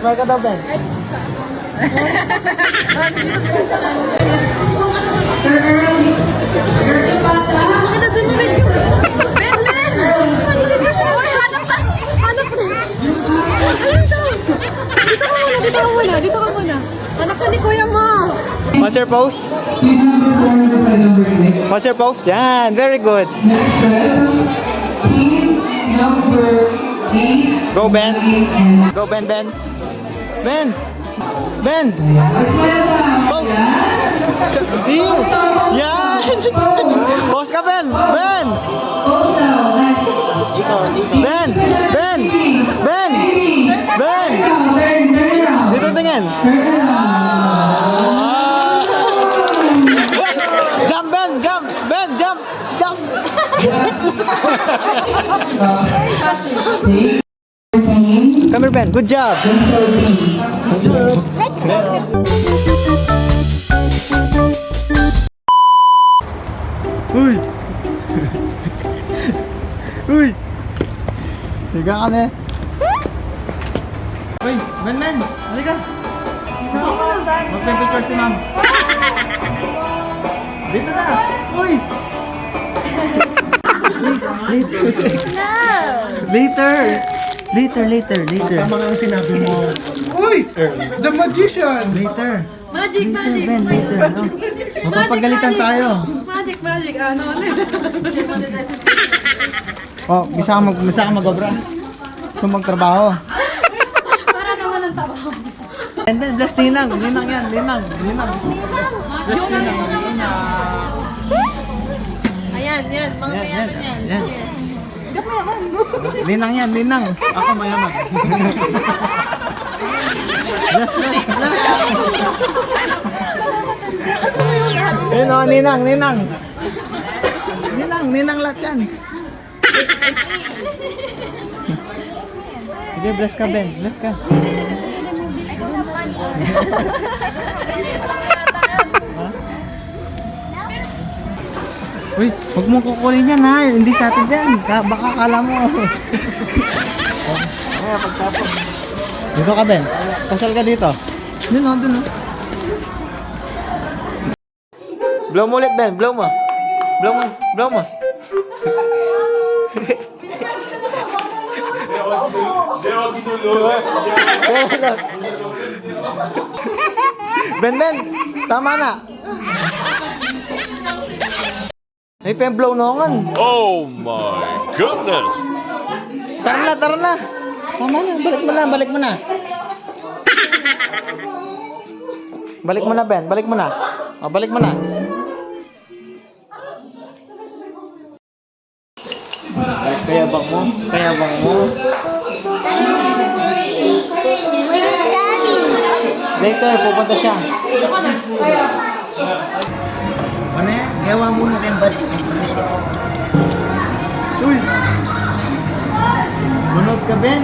Smile ka daw, Ben. Sir Early. Early bata. Dito ka muna. Anak ka ni Kuya mo. What's your pose? What's your pose? Yan, very good. Next step. Team number 8. Go, Ben. Go, Ben, Ben. Ben. Ben. Pose. Deal. Yan. Pose ka, Ben. Ben. Ben. Ben. Ben. Ben. Dito tingin. Jump, Ben. Jump. Ben, jump. Jump. Come here, Ben. Good job. Uy. Uy. Higa ka na. Uy, Ben, Ben. Halika. Magpipicture si Ma'am. Dito na. Uy. Later. Later. Tama nga ang sinabi mo. Uy! The Magician! Later. Magic. Ben, later. No? Mapapagalitan tayo. Magic. Ano? Oh, bisa ka mag-obra. Gusto magtrabaho. Para naman ang trabaho. And then, just ninang yan, ninang. Just ninang. Ayan, mga mayaman yan. Yan. Ninang yan, ninang. Ako mayaman. Last. Yun o, ninang. Ninang lahat yan. Sige, bless ka, Ben. Bless ka. Uy, huwag mong kukunin yan ha. Hindi sa atin yan. Baka kala mo. Kaya pagtapos. Dito ka, Ben. Pasal ka dito. Dun o. Blow mo ulit, Ben. Blow mo. Ben, tama na. May pa-blow noongan. Oh my goodness! Tara na. Tama na, balik mo na. Balik mo na, Ben. Balik mo na. O, balik mo na. Kaya bang mo? Later, pupunta siya. Ano yan? Gawa muna kayong balik. Uy! Manood ka, Ben.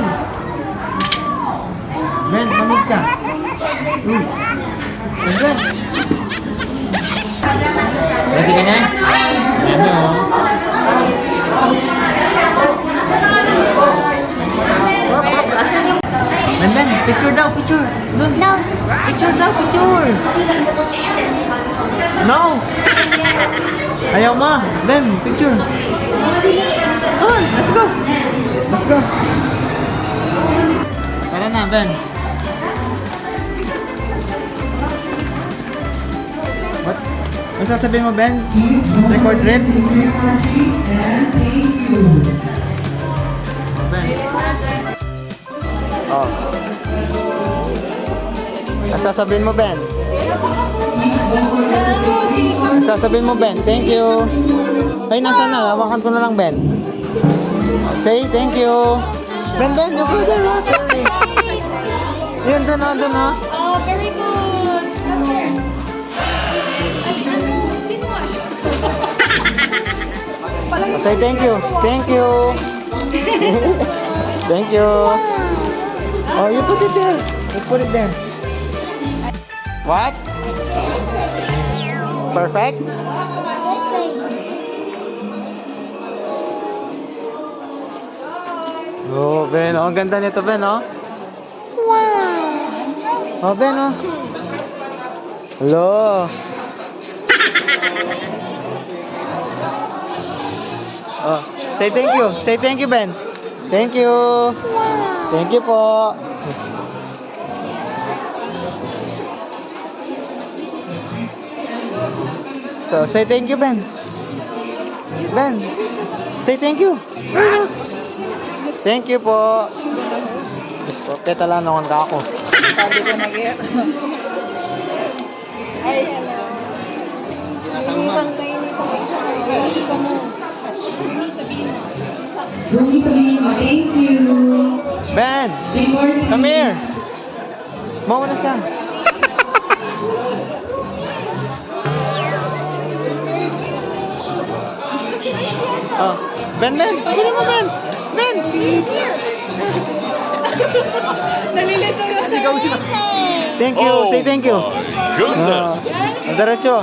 Ben, manood ka. Uy! Ben! Ready ka na? Ayan o. Ben, picture daw, picture. Doon. No. Picture daw, picture. No. Ayaw mo. Ben, picture. Come on, let's go. Tara na, Ben. What? Ano sasabihin mo, Ben? Record rate? Ben. Oh. Ano sasabihin mo, Ben? Ano sasabihin mo, Ben? Thank you. Ay, nasa na? Hawakan ko na lang, Ben. Say thank you. Ben, you go there. Okay. Yun, doon. Oh, very good. Say thank you. Thank you. Oh, you put it there. What? Perfect? Oh, Ben, ang ganda nito, Ben, oh. Wow! Oh, Ben, oh. Hello. Oh, say thank you. Say thank you, Ben. Thank you. Thank you po. So, say thank you, Ben. Ben, say thank you. Thank you po. Diyos ko, petala naman ka ako. Sabi ko nag-iyak. Ay, hello. Nainipang siya sa mo. Thank you. Ben, come here. Mawa na siya. Oh, Ben, pagilin mo, Ben. Ben. Nalilito yun. Sigaw siya. Thank you, Oh say thank you. my goodness. Diretso.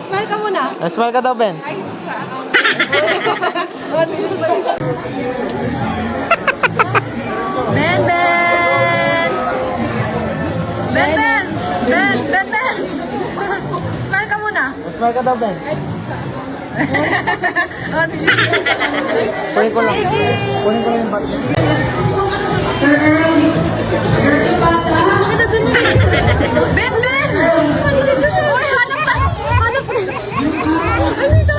Smile ka muna. Smile ka daw, Ben. Ben, Ben! Ben, Ben! Ben, Ben, Ben! Smile ka muna. Smile ka daw, Ben. Oh, Kunin ko lang. Kunin ko lang yung bag. Sir Earl, Earl Bata. Ben, Ben! Uy, hanap ka! Hanap ka! Ay, dito!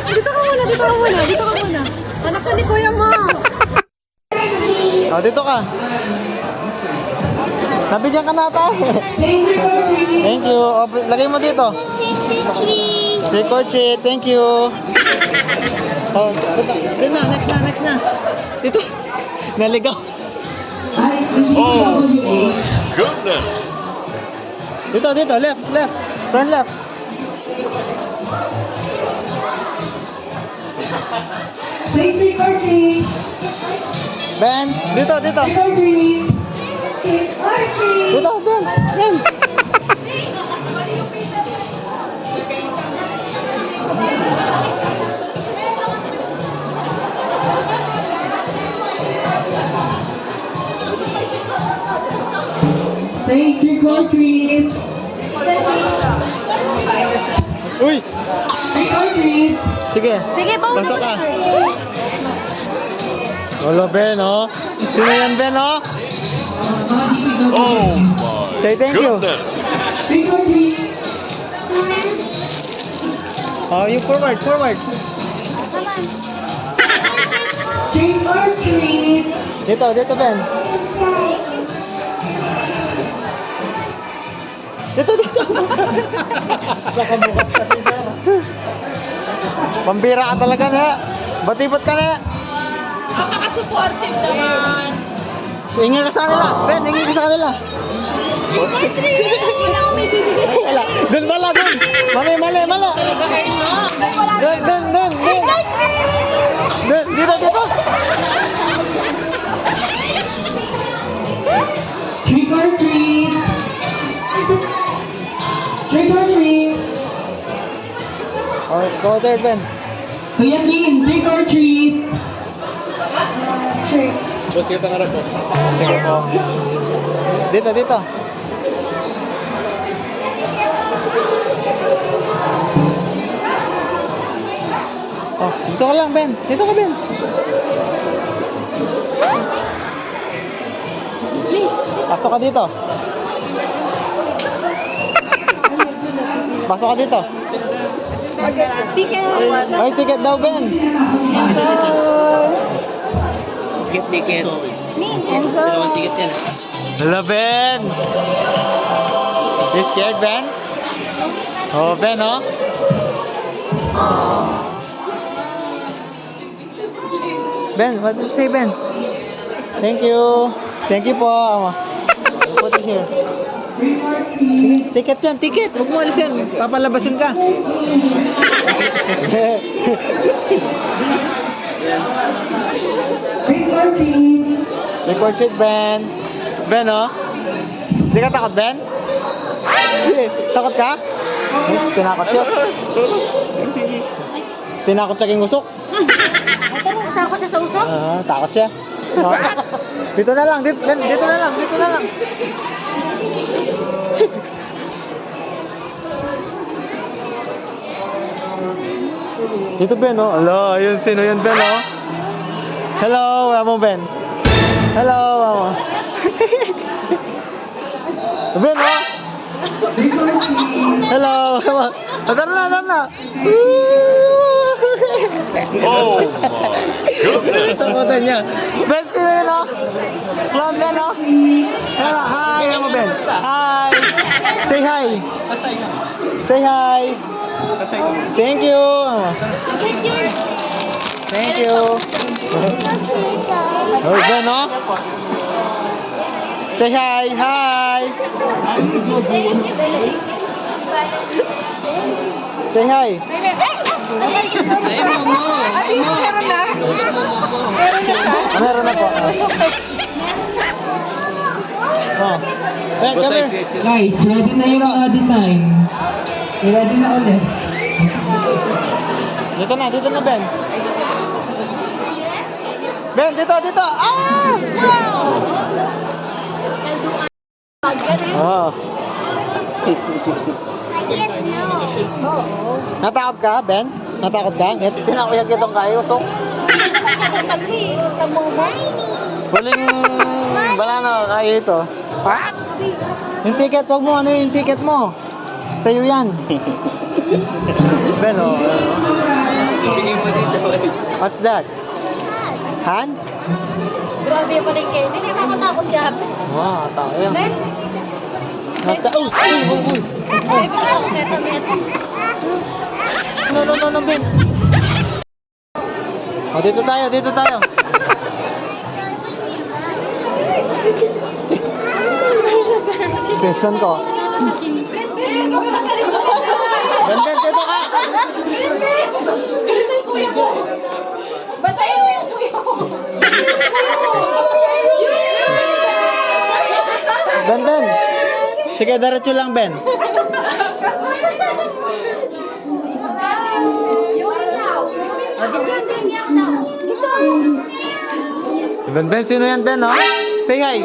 Dito ka muna, dito ka muna, dito ka muna. Hanap ka ni kuya mo. Oh, dito ka. Nabigyan ka nata. Thank you, Coach. Thank you. Oh, lagay mo dito. Trick or treat. Thank you. Oh, dito na. Next na. Dito. Naligaw. Oh my goodness. Dito. Left. Turn left. Please trick or treat. Ben, dito. Trick or treat. Trick or treat. Dito, Ben. Say trick or treat. Uy. Trick or treat. Sige. Sige, pauwi Pasok mo ka. na. Wala, Ben, oh. Sino yan, Ben, oh? Oh my Say thank you. goodness. Trick or treat. Oh, you forward. Trick or treat. Dito, Ben. Dito. Pambira ka talaga na. Batibot ka na. Napaka-supportive naman. So, hingi ka sa kanila. Ben, hingi ka sa kanila. Wala akong may bibigay sa Wala. Doon pala, doon. Mali. talaga kayo, no? Doon. Dito. Trick or treat. Trick or treat. Oh, go there, Ben. Kuya Kim, trick or treat. Trick. Sige po. Dito. Oh, dito ka lang, Ben. Dito ka, Ben. Pasok ka dito. Ticket! Ay, ticket daw, Ben. Ticket. Dalawang ticket yan. Hello, Ben. You scared, Ben? Oh, Ben, oh. Ben, what do you say, Ben? Thank you. Thank you po. Put it here. Ticket yan, ticket. Huwag mo alisin. Papalabasin ka. Trick or treat. Trick or treat, Ben. Ben, oh. Hindi ka takot, Ben? Takot ka? Tinakot siya. Tinakot siya king usok. Takot siya sa usok? Takot siya. Dito na lang, dito, Ben, dito na lang, dito na lang. Dito, Ben, oh. Hello, ayun, sino yun, Ben, oh? Hello, amo, Ben. Hello, amo. Ben, oh. Hello, amo. Tara na. Oh my goodness. Sabutan niya. Ben, sino yun, oh? Hello, Ben, oh. Hello, hi, amo, Ben. Hi. Say hi. Say hi. Thank you. Thank you. Oh, Ben, oh. Say hi. Hi. Say hi. Meron na po. Oh. Ben, come here. Guys, ready na yung mga design. Ready na ulit. Dito na, Ben. Ben, dito. Ah! Oh. Natakot ka, Ben? Natakot ka? Tinakuyag itong kayo, so? Huling bala na kayo ito. What? Yung ticket, wag mo. Ano yung ticket mo? Sa'yo yan. Ben, oh. What's that? Hands? Grabe pa rin kayo. Hindi nakakatakot yan. Wow, tao yan. Nasa, uy. No, Ben. Oh, dito tayo. Pinsan ko. Ben, dito ka. Batayin mo yung kuya ko. Ben. Sige, diretso lang, Ben. Ben, sino yan, Ben, oh? Say hi.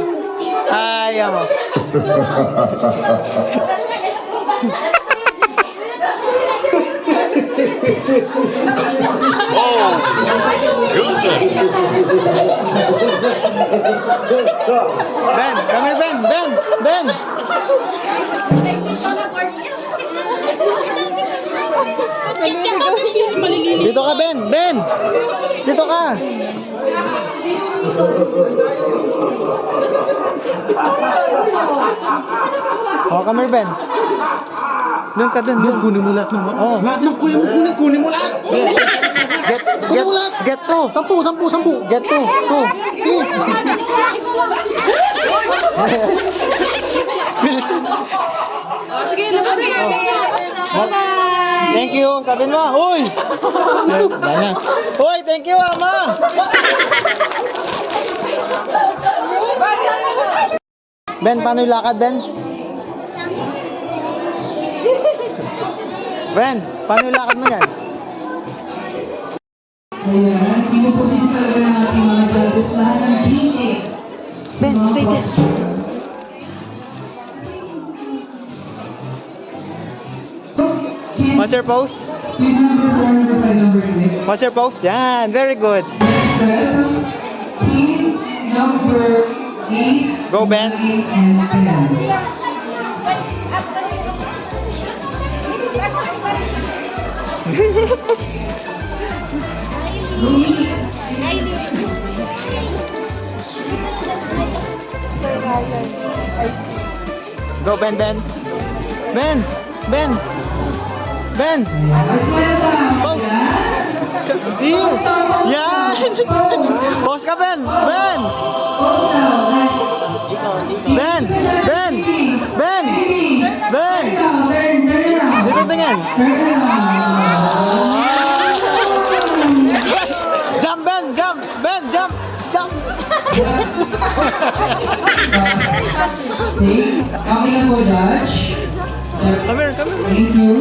Hi, amo. Oh my goodness. Ben, come here, Ben. Dito ka, Ben. Dito ka. Oh, come here, Ben. Doon ka, doon. Kunin mo lahat ng Oh. lahat ng kuya mo, kunin mo lahat. Get two. 10. Get two. Bilis. Sige, labas na. Thank you. Sabihin mo. Uy. Wala na. Uy, thank you, ama. Ben, paano yung lakad, Ben? Ben, paano yung lakad mo yan? Ayan, pinupusin talaga ng ating mga judges lahat ng GA. Ben, stay there. What's your pose? What's your pose? Yan, very good. Team number 8, Go, Ben. 9, and 10. Go, Ben. Pose. Here. Yan. Pose ka, Ben. Dito tingin. Jump, Ben, jump. Okay na po, Dutch. Come here. Thank you.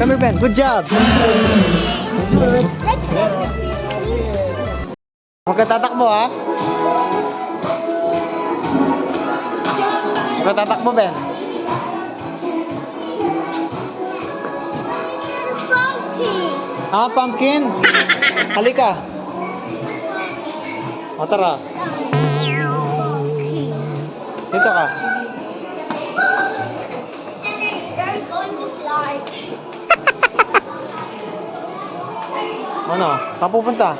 Come here, Ben. Good job. Huwag ka tatakbo, ha? Huwag ka tatakbo, Ben. Ah, pumpkin. Halika. O, tara. Dito ka. They're going to fly. Ano? Saan pupunta?